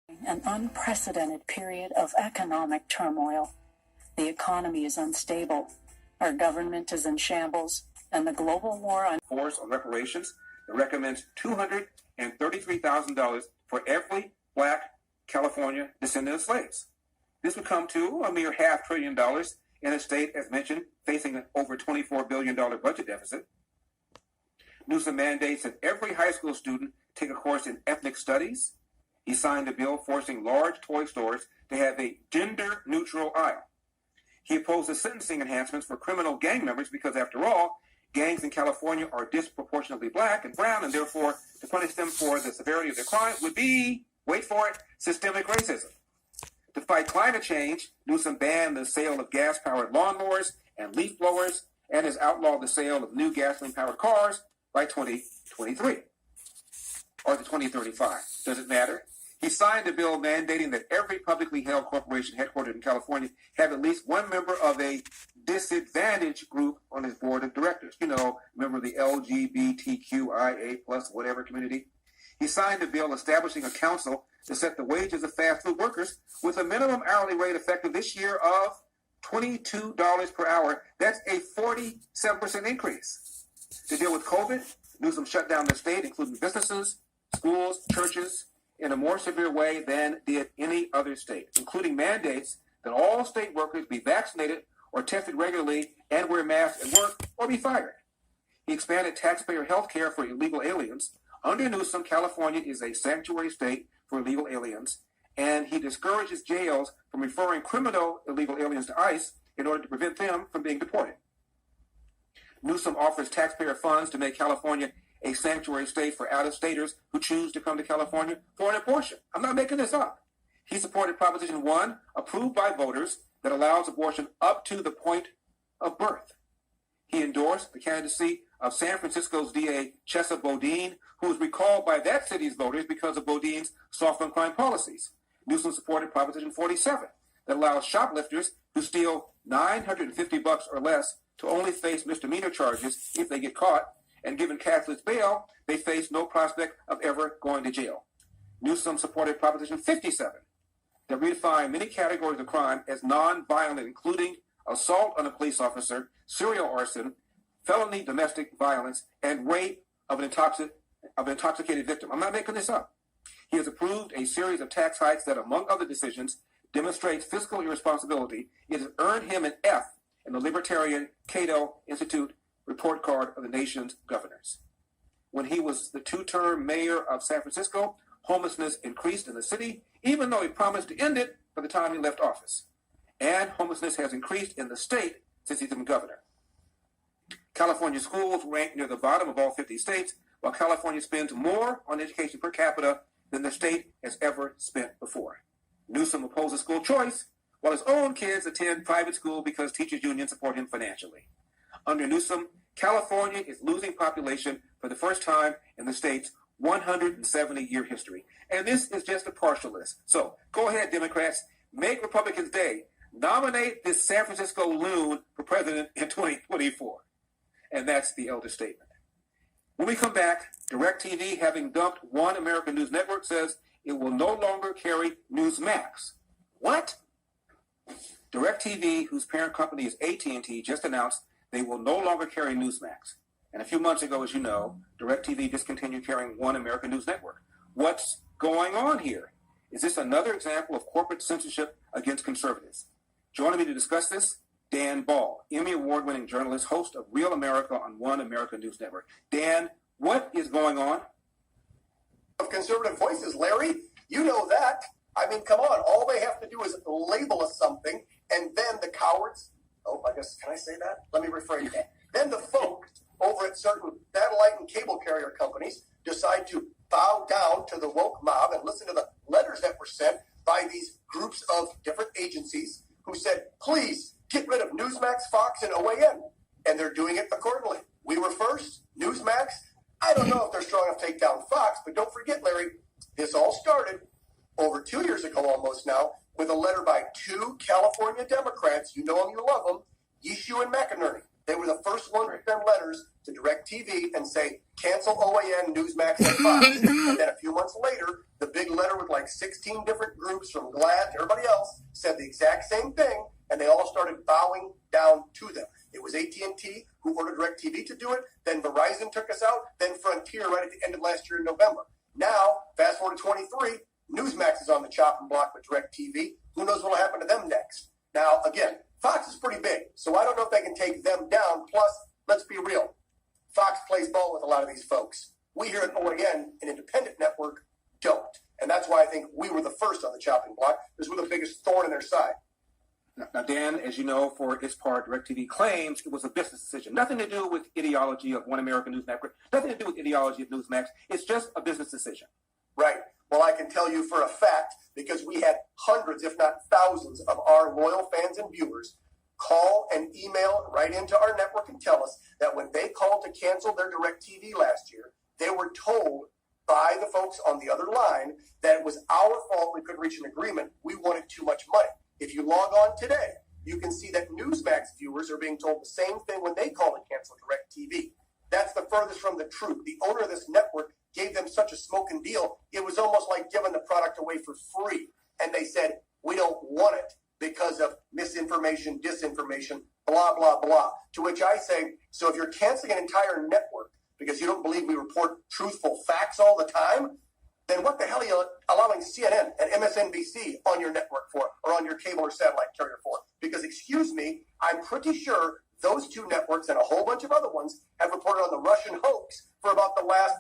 An unprecedented period of economic turmoil. The economy is unstable, our government is in shambles, and the global war on force on reparations that recommends $233,000 for every black California descendant of slaves. This would come to a mere $500 billion in a state, as mentioned, facing an over $24 billion budget deficit. Newsom mandates that every high school student take a course in ethnic studies. He signed a bill forcing large toy stores to have a gender-neutral aisle. He opposes sentencing enhancements for criminal gang members because, after all, gangs in California are disproportionately black and brown, and therefore to punish them for the severity of their crime would be, wait for it, systemic racism. To fight climate change, Newsom banned the sale of gas-powered lawnmowers and leaf blowers and has outlawed the sale of new gasoline-powered cars by 2023 or to 2035. Does it matter? He signed a bill mandating that every publicly held corporation headquartered in California have at least one member of a disadvantaged group on his board of directors. You know, member of the LGBTQIA plus whatever community. He signed a bill establishing a council to set the wages of fast food workers with a minimum hourly rate effective this year of $22 per hour. That's a 47% increase. To deal with COVID, Newsom shut down the state, including businesses, schools, churches, in a more severe way than did any other state, including mandates that all state workers be vaccinated or tested regularly and wear masks at work or be fired. He expanded taxpayer health care for illegal aliens. Under Newsom, California is a sanctuary state for illegal aliens, and he discourages jails from referring criminal illegal aliens to ICE in order to prevent them from being deported. Newsom offers taxpayer funds to make California a sanctuary state for out-of-staters who choose to come to California for an abortion. I'm not making this up. He supported Proposition 1, approved by voters, that allows abortion up to the point of birth. He endorsed the candidacy of San Francisco's DA, Chesa Boudin, who was recalled by that city's voters because of Boudin's soft-on-crime policies. Newsom supported Proposition 47, that allows shoplifters who steal $950 or less to only face misdemeanor charges if they get caught, and given cashless bail, they face no prospect of ever going to jail. Newsom supported Proposition 57, that redefined many categories of crime as non-violent, including assault on a police officer, serial arson, felony domestic violence, and rape of an intoxicated victim. I'm not making this up. He has approved a series of tax hikes that, among other decisions, demonstrates fiscal irresponsibility. It has earned him an F in the Libertarian Cato Institute report card of the nation's governors. When he was the two-term mayor of San Francisco, homelessness increased in the city, even though he promised to end it by the time he left office. And homelessness has increased in the state since he's been governor. California schools rank near the bottom of all 50 states, while California spends more on education per capita than the state has ever spent before. Newsom opposes school choice, while his own kids attend private school because teachers' unions support him financially. Under Newsom, California is losing population for the first time in the state's 170-year history. And this is just a partial list. So go ahead, Democrats, make Republicans' day. Nominate this San Francisco loon for president in 2024. And that's the elder statement. When we come back, DirecTV, having dumped One American News Network, says it will no longer carry Newsmax. What? DirecTV, whose parent company is AT&T, just announced they will no longer carry Newsmax. And a few months ago, as you know, DirecTV discontinued carrying One American News Network. What's going on here? Is this another example of corporate censorship against conservatives? Joining me to discuss this, Dan Ball, Emmy Award-winning journalist, host of Real America on One American News Network. Dan, what is going on? Of conservative voices, Larry, you know that. I mean, come on, all they have to do is label us something, and then the cowards, I guess, can I say that? Let me rephrase that. Then the folk over at certain satellite and cable carrier companies decide to bow down to the woke mob and listen to the letters that were sent by these groups of different agencies who said, please get rid of Newsmax, Fox, and OAN. And they're doing it accordingly. We were first, Newsmax. I don't know if they're strong enough to take down Fox, but don't forget, Larry, this all started over 2 years ago almost now with a letter by two California Democrats, you know them, you love them, Yeshu and McInerney. They were the first ones to send letters to DirecTV and say, cancel OAN, Newsmax, and Fox. And then a few months later, the big letter with like 16 different groups from GLAAD to everybody else said the exact same thing, and they all started bowing down to them. It was AT&T who ordered DirecTV to do it, then Verizon took us out, then Frontier right at the end of last year in November. Now, fast forward to 23, Newsmax is on the chopping block with DirecTV. Who knows what will happen to them next? Now, again, Fox is pretty big, so I don't know if they can take them down. Plus, let's be real, Fox plays ball with a lot of these folks. We here at OAN, an independent network, don't. And that's why I think we were the first on the chopping block, because we're the biggest thorn in their side. Now, Dan, as you know, for its part, DirecTV claims it was a business decision. Nothing to do with ideology of One American News Network. Nothing to do with ideology of Newsmax. It's just a business decision. Right. Well, I can tell you for a fact, because we had hundreds, if not thousands, of our loyal fans and viewers call and email right into our network and tell us that when they called to cancel their DirecTV last year, they were told by the folks on the other line that it was our fault we couldn't reach an agreement. We wanted too much money. If you log on today, you can see that Newsmax viewers are being told the same thing when they call to cancel DirecTV. That's the furthest from the truth. The owner of this network gave them such a smoking deal, it was almost like giving the product away for free. And they said, we don't want it because of misinformation, disinformation, blah, blah, blah. To which I say, so if you're canceling an entire network because you don't believe we report truthful facts all the time, then what the hell are you allowing CNN and MSNBC on your network for, or on your cable or satellite carrier for? Because, excuse me, I'm pretty sure those two networks and a whole bunch of other ones have reported on the Russian hoax for about the last,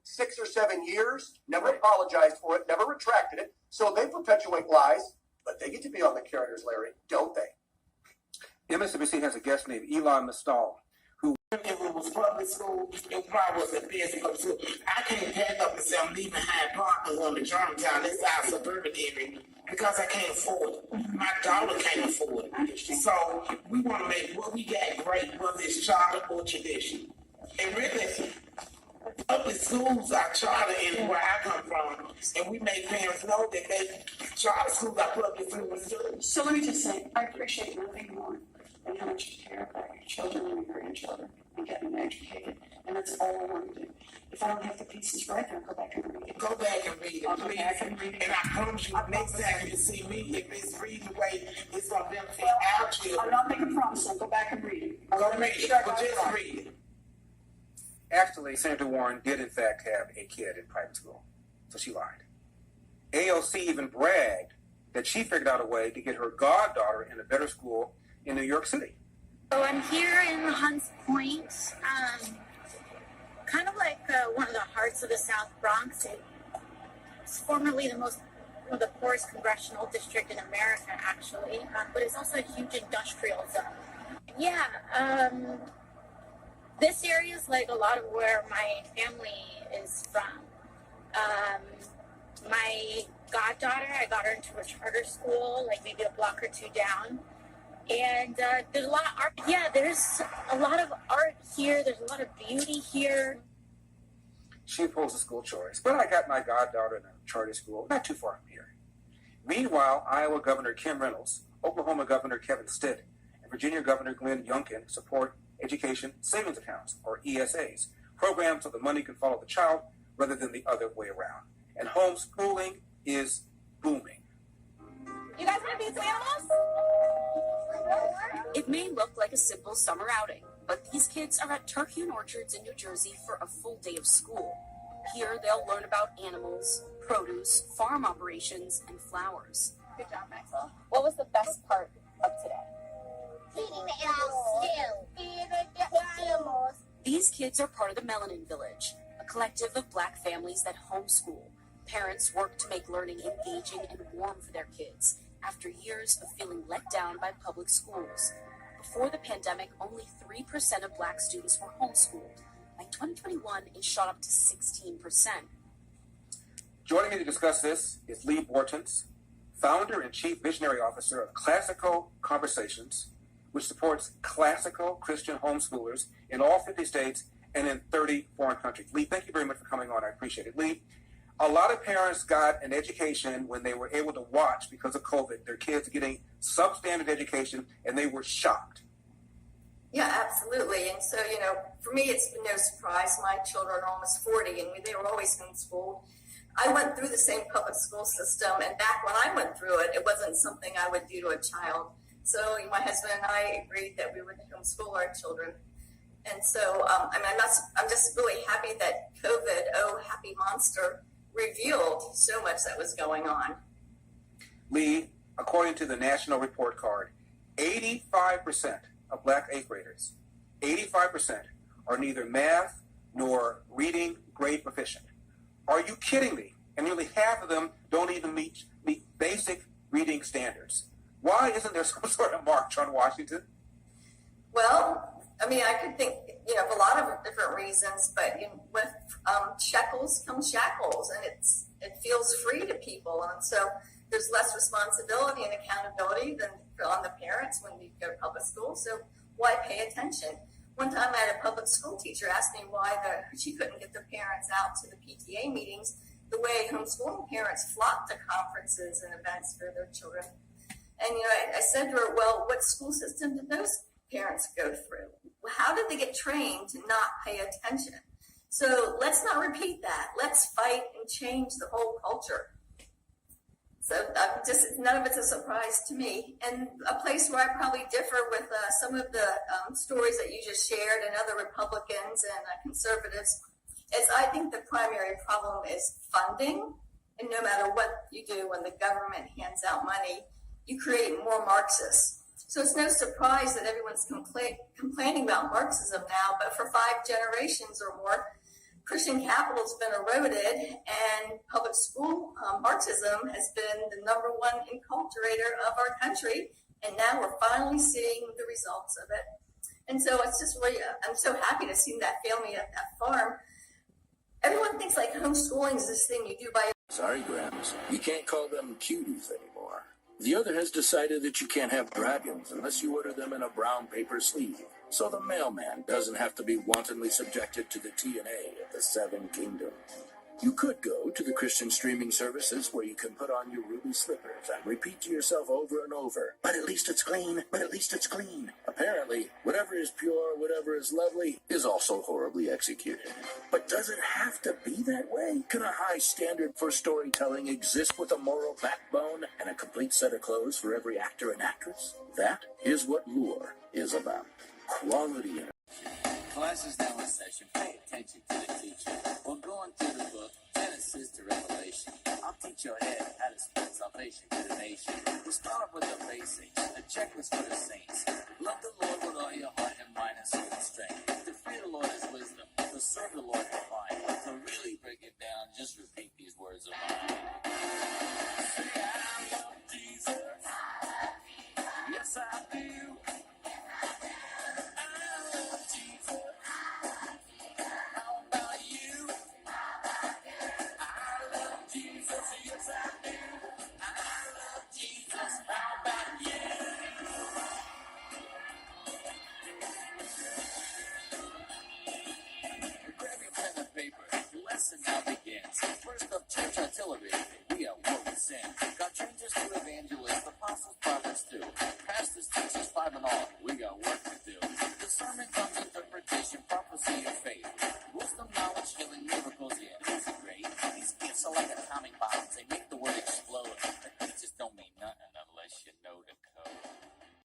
6 or 7 years, never apologized for it, never retracted it. So they perpetuate lies, but they get to be on the carriers, Larry, don't they? MSNBC has a guest named Elon Mastal, who... If it was public school, it probably was a business public school. I can't pack up and say I'm leaving Hyde Park and going to Germantown. That's our suburban area because I can't afford it. My daughter can't afford it. So we want to make what we got great, whether it's charter or tradition. And really, public schools are charter in where I come from, and we make parents know that charter schools are public schools too. So let me just say, I appreciate you living more and how much you care about your children and your grandchildren and getting them educated. And that's all I want to do. If I don't have the pieces right, I'll go back and read it. Go back and read it, I'll go please. back and read it. And I promise you, next time you see me, if it's read the way it's going to benefit our children. I'm not making a promise. I'll go back and read it. Go read it, but just read it. Actually, Senator Warren did, in fact, have a kid in private school, so she lied. AOC even bragged that she figured out a way to get her goddaughter in a better school in New York City. So I'm here in Hunts Point, kind of like one of the hearts of the South Bronx. It's formerly one of the poorest congressional district in America, actually, but it's also a huge industrial zone. Yeah, this area is like a lot of where my family is from. My goddaughter, I got her into a charter school, like maybe a block or two down. And there's a lot of art. Yeah, there's a lot of art here. There's a lot of beauty here. She opposed the school choice, but I got my goddaughter in a charter school not too far from here. Meanwhile, Iowa Governor Kim Reynolds, Oklahoma Governor Kevin Stitt, and Virginia Governor Glenn Youngkin support education savings accounts, or ESAs, programs so the money can follow the child rather than the other way around. And homeschooling is booming. You guys want to be some animals? It may look like a simple summer outing, but these kids are at Turkey and Orchards in New Jersey for a full day of school. Here, they'll learn about animals, produce, farm operations, and flowers. Good job, Maxwell. What was the best part of today? Feeding the animals. Feeding the animals. These kids are part of the Melanin Village, a collective of Black families that homeschool. Parents work to make learning engaging and warm for their kids after years of feeling let down by public schools. Before the pandemic, only 3% of Black students were homeschooled. By 2021, it shot up to 16%. Joining me to discuss this is Lee Bortons, founder and chief visionary officer of Classical Conversations, which supports classical Christian homeschoolers in all 50 states and in 30 foreign countries. Lee, thank you very much for coming on. I appreciate it. Lee, a lot of parents got an education when they were able to watch, because of COVID, their kids getting substandard education, and they were shocked. Yeah, absolutely. And so, for me, it's been no surprise. My children are almost 40, and they were always homeschooled. I went through the same public school system, and back when I went through it, it wasn't something I would do to a child. So my husband and I agreed that we would homeschool our children. And so, I'm just really happy that COVID, oh, happy monster, revealed so much that was going on. Lee, according to the National Report Card, 85% of Black 8th graders, 85% are neither math nor reading grade proficient. Are you kidding me? And nearly half of them don't even meet basic reading standards. Why isn't there some sort of march on Washington? Well, I could think, of a lot of different reasons, but with shekels come shackles, and it feels free to people, and so there's less responsibility and accountability than on the parents when you go to public school. So why pay attention? One time I had a public school teacher ask me why she couldn't get the parents out to the PTA meetings the way homeschooling parents flock to conferences and events for their children. And I said to her, well, what school system did those parents go through? How did they get trained to not pay attention? So let's not repeat that. Let's fight and change the whole culture. So none of it's a surprise to me. And a place where I probably differ with some of the stories that you just shared and other Republicans and conservatives is I think the primary problem is funding. And no matter what you do when the government hands out money, you create more Marxists. So it's no surprise that everyone's complaining about Marxism now, but for 5 generations or more, Christian capital's been eroded, and public school Marxism has been the #1 enculturator of our country, and now we're finally seeing the results of it. And so it's just really, I'm so happy to see that family at that farm. Everyone thinks like homeschooling is this thing you do by. Sorry, Grams, you can't call them cuties anymore. The other has decided that you can't have dragons unless you order them in a brown paper sleeve, so the mailman doesn't have to be wantonly subjected to the TNA of the 7 kingdoms. You could go to the Christian streaming services where you can put on your ruby slippers and repeat to yourself over and over, but at least it's clean, but at least it's clean. Apparently, whatever is pure, whatever is lovely, is also horribly executed. But does it have to be that way? Can a high standard for storytelling exist with a moral backbone and a complete set of clothes for every actor and actress? That is what Lure is about. Quality in Class is now in session. Pay attention to the teacher. We're going through the book, Genesis to Revelation. I'll teach your head how to spread salvation to the nation. We'll start off with the basics, a checklist for the saints. Love the Lord with all your heart and mind and soul and strength. To fear the Lord is wisdom, to serve the Lord is fine. To really break it down, just repeat these words of mine. Say, I love Jesus. Yes, I do. Now begins. First up, church artillery. We are war with sin. God trains us to evangelists, apostles, prophets too. Pastors, teachers, 5 and all. We got work to do. The sermon comes